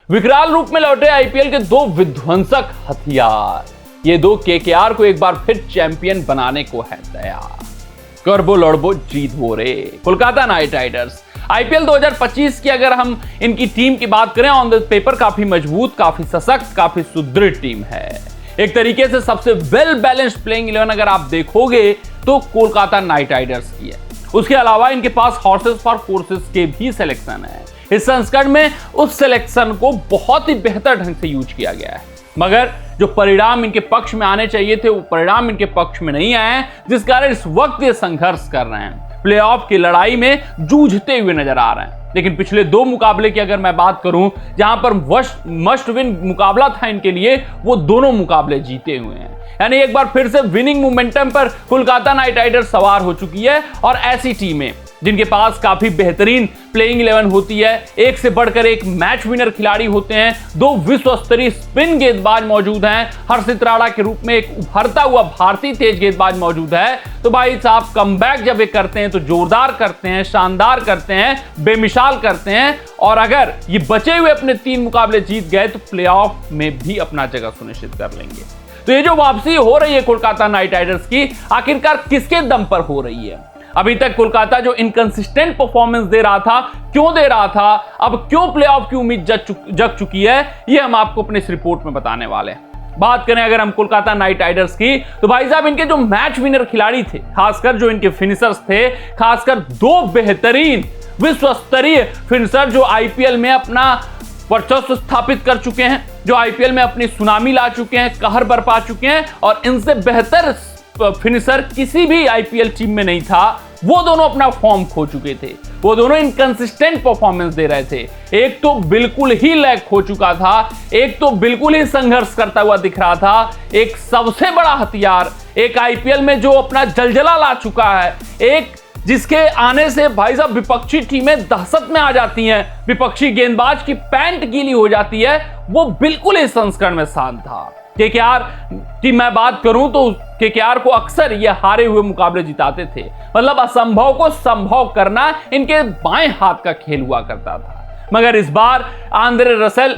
विकराल रूप में लौटे आईपीएल के दो विध्वंसक हथियार। ये दो केकेआर को एक बार फिर चैंपियन बनाने को है तैयार। करबो लड़बो जीत वो रे। कोलकाता नाइट राइडर्स आईपीएल 2025 की अगर हम इनकी टीम की बात करें, ऑन द पेपर काफी मजबूत, काफी सशक्त, काफी सुदृढ़ टीम है। एक तरीके से सबसे वेल बैलेंस्ड प्लेइंग 11 अगर आप देखोगे तो कोलकाता नाइट राइडर्स की है। उसके अलावा इनके पास हॉर्सेस फॉर कोर्सेस के भी सिलेक्शन है। इस संस्करण में उस सिलेक्शन को बहुत ही बेहतर ढंग से यूज किया गया है, मगर जो परिणाम इनके पक्ष में आने चाहिए थे वो परिणाम इनके पक्ष में नहीं आए, जिस कारण इस वक्त ये संघर्ष कर रहे हैं, प्लेऑफ की लड़ाई में जूझते हुए नजर आ रहे हैं। लेकिन पिछले दो मुकाबले की अगर मैं बात करूं, जहां पर मस्ट विन मुकाबला था इनके लिए, वो दोनों मुकाबले जीते हुए हैं। यानी एक बार फिर से विनिंग मोमेंटम पर कोलकाता नाइट राइडर्स सवार हो चुकी है। और ऐसी टीमें जिनके पास काफी बेहतरीन प्लेइंग 11 होती है, एक से बढ़कर एक मैच विनर खिलाड़ी होते हैं, दो विश्व स्तरीय स्पिन गेंदबाज मौजूद हैं, हर्षित राणा के रूप में एक उभरता हुआ भारतीय तेज गेंदबाज मौजूद है, तो भाई साहब कमबैक जब ये करते हैं तो जोरदार करते हैं, शानदार करते हैं, बेमिसाल करते हैं। और अगर ये बचे हुए अपने 3 मुकाबले जीत गए तो प्लेऑफ में भी अपना जगह सुनिश्चित कर लेंगे। तो ये जो वापसी हो रही है कोलकाता नाइट राइडर्स की, आखिरकार किसके दम पर हो रही है? अभी तक कोलकाता जो इनकंसिस्टेंट परफॉर्मेंस दे रहा था, क्यों दे रहा था, अब क्यों प्लेऑफ की उम्मीद जग चुकी है, ये हम आपको अपनी इस रिपोर्ट में बताने वाले हैं। बात करें अगर हम कोलकाता नाइट राइडर्स की, तो भाई साहब इनके जो मैच विनर खिलाड़ी थे, खासकर जो इनके फिनिशर्स थे, खासकर दो बेहतरीन विश्व स्तरीय फिनिशर जो आईपीएल में अपना वर्चस्व स्थापित कर चुके हैं, जो आईपीएल में अपनी सुनामी ला चुके हैं, कहर बरपा चुके हैं, और इनसे बेहतर फिनिशर किसी भी आईपीएल टीम में नहीं था। वो दोनों अपना फॉर्म खो चुके थे, वो दोनों इनकंसिस्टेंट परफॉर्मेंस दे रहे थे। एक तो बिल्कुल ही लैग हो चुका था, एक तो बिल्कुल ही संघर्ष करता हुआ दिख रहा था। एक सबसे बड़ा हथियार, एक आईपीएल में जो अपना जलजला ला चुका है, एक जिसके आने से भाई साहब विपक्षी टीमें दहशत में आ जाती हैं, विपक्षी गेंदबाज की पैंट गीली हो जाती है, वो बिल्कुल इस संस्करण में शांत था। केकेआर की मैं बात करूं तो केकेआर को अक्सर ये हारे हुए मुकाबले जिताते थे, मतलब असंभव को संभव करना इनके बाएं हाथ का खेल हुआ करता था। मगर इस बार आंद्रे रसेल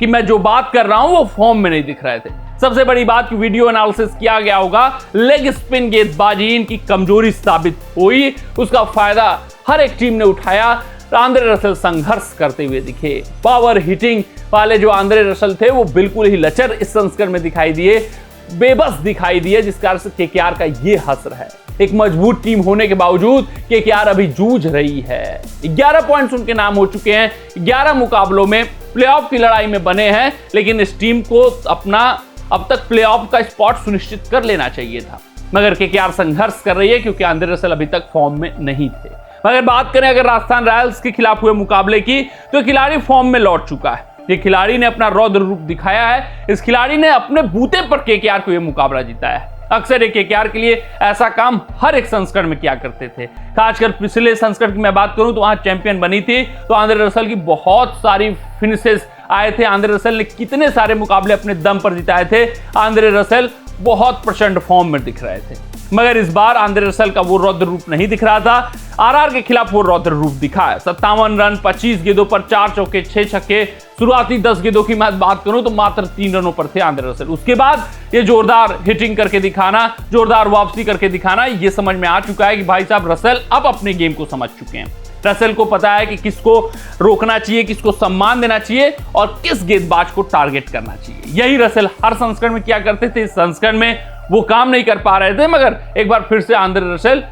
की मैं जो बात कर रहा हूं वो फॉर्म में नहीं दिख रहे थे। सबसे बड़ी बात की वीडियो एनालिसिस किया गया होगा, लेग स्पिन गेंदबाजी इनकी कमजोरी साबित हुई, उसका फायदा हर एक टीम ने उठाया। आंद्रे रसेल संघर्ष करते हुए दिखे। पावर हिटिंग वाले जो आंद्रे रसेल थे वो बिल्कुल ही लचर इस संस्करण में दिखाई दिए, बेबस दिखाई दिए, जिस कारण से केकेआर का ये हसर है। एक मजबूत टीम होने के बावजूद केकेआर अभी जूझ रही है। 11 पॉइंट्स उनके नाम हो चुके हैं, 11 मुकाबलों में प्लेऑफ की लड़ाई में बने हैं, लेकिन इस टीम को अपना अब तक प्लेऑफ का स्पॉट सुनिश्चित कर लेना चाहिए था। मगर केकेआर संघर्ष कर रही है क्योंकि आंद्रे रसेल अभी तक फॉर्म में नहीं थे। मगर बात करें अगर राजस्थान रॉयल्स के खिलाफ हुए मुकाबले की, तो खिलाड़ी फॉर्म में लौट चुका है। ये खिलाड़ी ने अपना रौद्र रूप दिखाया है। इस खिलाड़ी ने अपने बूते पर केकेआर को यह मुकाबला जिताया है। अक्सर एक केकेआर के लिए ऐसा काम हर एक संस्करण में किया करते थे। खासकर पिछले संस्करण की मैं बात करूं तो वहां चैंपियन बनी थी, तो आंद्रे रसेल की बहुत सारी फिनिशेस आए थे। आंद्रे रसेल ने कितने सारे मुकाबले अपने दम पर जिताए थे। आंद्रे रसेल बहुत प्रचंड फॉर्म में दिख रहे थे, मगर इस बार आंद्रे रसेल का वो रौद्र रूप नहीं दिख रहा था। आरआर के खिलाफ वो रौद्र रूप दिखा है। 57 रन 25 गेंदों पर 4 चौके 6 छक्के। शुरुआती 10 गेंदों की मैं बात करूं तो मात्र 3 रनों पर थे आंद्रे रसेल। उसके बाद ये जोरदार हिटिंग करके दिखाना, जोरदार वापसी करके दिखाना, ये समझ में आ चुका है कि भाई साहब रसेल अब अपने गेम को समझ चुके हैं। रसेल को पता है कि किसको रोकना चाहिए, किसको सम्मान देना चाहिए और किस गेंदबाज को टारगेट करना चाहिए। यही रसेल हर संस्करण में किया करते थे। इस संस्करण में वो काम नहीं कर पा रहे थे, मगर एक बार फिर से Andre Russell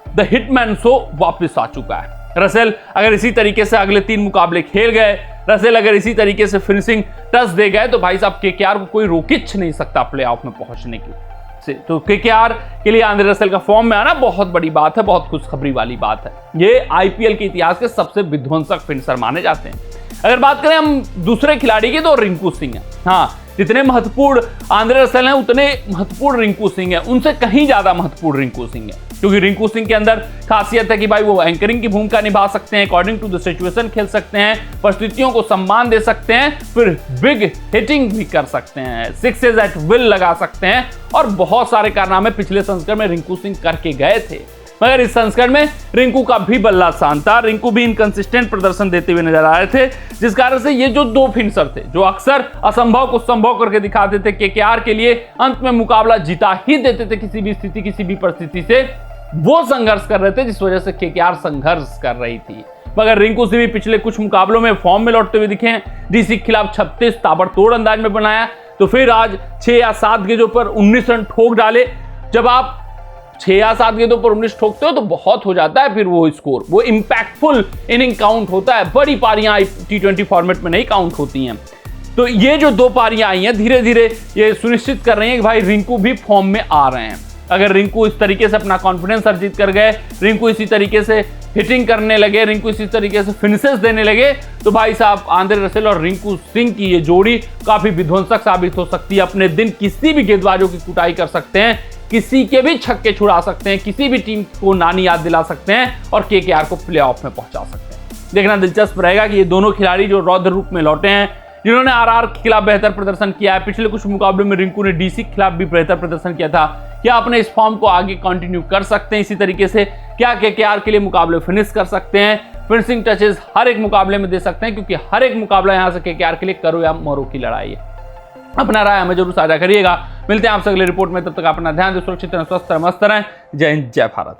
the hitman show वापस आ चुका है। रसेल अगर इसी तरीके से अगले 3 मुकाबले खेल गए, रसेल अगर इसी तरीके से फिनिशिंग टच दे गए, तो भाई साहब केकेआर को कोई रोकिच नहीं सकता प्लेऑफ में पहुंचने की से। तो केकेआर के लिए आंद्रे रसेल का फॉर्म में आना बहुत बड़ी बात है, बहुत खुशखबरी वाली बात है। ये आईपीएल के इतिहास के सबसे विध्वंसक फिनिशर माने जाते हैं। अगर बात करें हम दूसरे खिलाड़ी की, तो रिंकू सिंह है। हाँ, जितने महत्वपूर्ण आंद्रे रसेल हैं उतने महत्वपूर्ण रिंकू सिंह है, उनसे कहीं ज्यादा महत्वपूर्ण रिंकू सिंह है। क्योंकि रिंकू सिंह के अंदर खासियत है कि भाई वो एंकरिंग की भूमिका निभा सकते हैं, अकॉर्डिंग टू द सिचुएशन खेल सकते हैं, परिस्थितियों को सम्मान दे सकते हैं, फिर बिग हिटिंग भी कर सकते हैं, सिक्सेस एट विल लगा सकते हैं, और बहुत सारे कारनामे पिछले संस्करण में रिंकू सिंह करके गए थे। मगर इस संस्करण में रिंकू का भी बल्ला शांत था। रिंकू भी इनकंसिस्टेंट प्रदर्शन देते हुए नजर आ रहे थे, जिस कारण से ये जो दो फिनिशर थे जो अक्सर असंभव को संभव करके दिखाते थे, केकेआर के लिए अंत में मुकाबला जीता ही देते थे किसी भी स्थिति किसी भी परिस्थिति से, वो संघर्ष कर रहे थे जिस वजह से केकेआर संघर्ष कर रही थी। मगर रिंकू से भी पिछले कुछ मुकाबलों में फॉर्म में लौटते हुए दिखे हैं। डीसी के खिलाफ 36 ताबड़तोड़ अंदाज में बनाया, तो फिर आज 6 या 7 गेंदों पर 19 रन ठोक डाले। जब आप 6 या 7 गेंदों पर 19 ठोकते हो तो बहुत हो जाता है फिर वो स्कोर, वो इंपैक्टफुल इनिंग काउंट होता है। बड़ी पारियां T20 फॉर्मेट में नहीं काउंट होती हैं। तो ये जो 2 पारियां आई हैं धीरे धीरे ये सुनिश्चित कर रही हैं कि भाई रिंकू भी फॉर्म में आ रहे हैं। अगर रिंकू इस तरीके से अपना कॉन्फिडेंस अर्जित कर गए, रिंकू इसी तरीके से हिटिंग करने लगे, रिंकू इसी तरीके से फिनिशेस देने लगे, तो भाई साहब आंद्रे रसेल और रिंकू सिंह की ये जोड़ी काफी विध्वंसक साबित हो सकती है। अपने दिन किसी भी गेंदबाजों की कुटाई कर सकते हैं, किसी के भी छक्के छुड़ा सकते हैं, किसी भी टीम को नानी याद दिला सकते हैं और केकेआर को प्लेऑफ में पहुंचा सकते हैं। देखना दिलचस्प रहेगा कि ये दोनों खिलाड़ी जो रौद्र रूप में लौटे हैं, जिन्होंने आरआर के खिलाफ बेहतर प्रदर्शन किया है, पिछले कुछ मुकाबलों में रिंकू ने डीसी के खिलाफ भी बेहतर प्रदर्शन किया था, क्या अपने इस फॉर्म को आगे कंटिन्यू कर सकते हैं इसी तरीके से? क्या केकेआर के लिए मुकाबले फिनिश कर सकते हैं? फिनिशिंग टचेस हर एक मुकाबले में दे सकते हैं, क्योंकि हर एक मुकाबला यहां से केकेआर के लिए करो या मरो की लड़ाई है। अपना राय हमें जरूर साझा करिएगा। मिलते हैं आपसे अगले रिपोर्ट में, तब तक अपना ध्यान दे, सुरक्षित रहें, स्वस्थ रहें, मस्त रहें। जय हिंद, जय भारत।